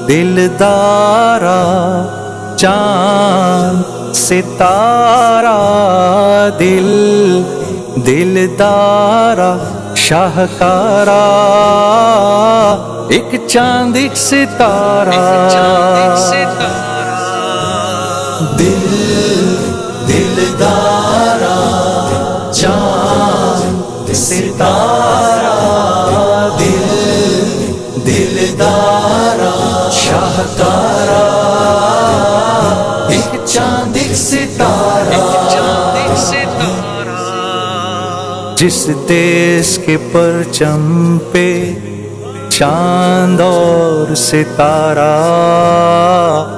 دلدارا چاند ستارہ، دلدارا شاہکارا، ایک چاند ایک ستارہ، دلدارا چاند ستارہ، دلدارا شاہکارا، ایک چاند ایک ستارہ، جس دیس کے پرچم پہ چاند اور ستارہ،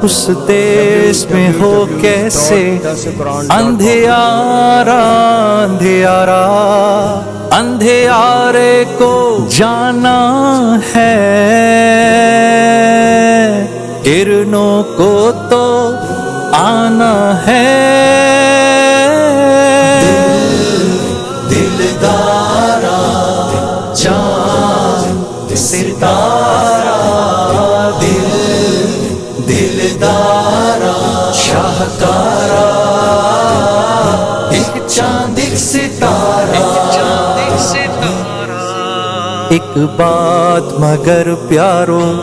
اس دیس میں ہو کیسے اندھیارا، اندھیارا، اندھیارے کو جانا ہے، کرنوں کو تو آنا ہے، دلدارا چاند ستارہ، دلدارا شاہکارا، ایک چاند ایک ستارہ، ایک بات مگر پیاروں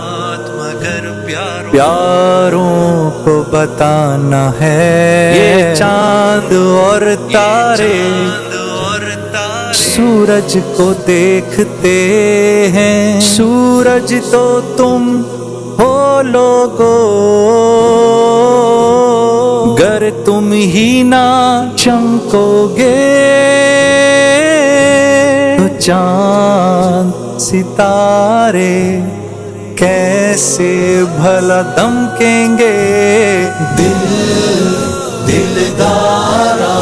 کو بتانا ہے، یہ چاند اور تارے سورج کو دیکھتے ہیں، سورج تو تم ہو لوگو، گر تم ہی نہ چمکو گے تو چاند ستارے کیسے بھلا دمکیں گے، دلدارا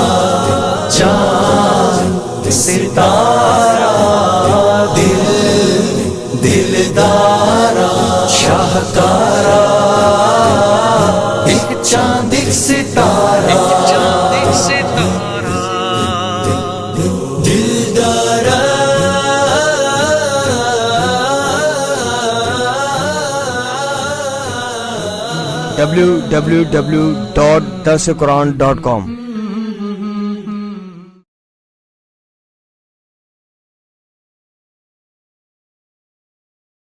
چاند ستارہ، دلدارا شاہکارا، ایک چاند ایک ستارہ، دلدارا www.dasquran.com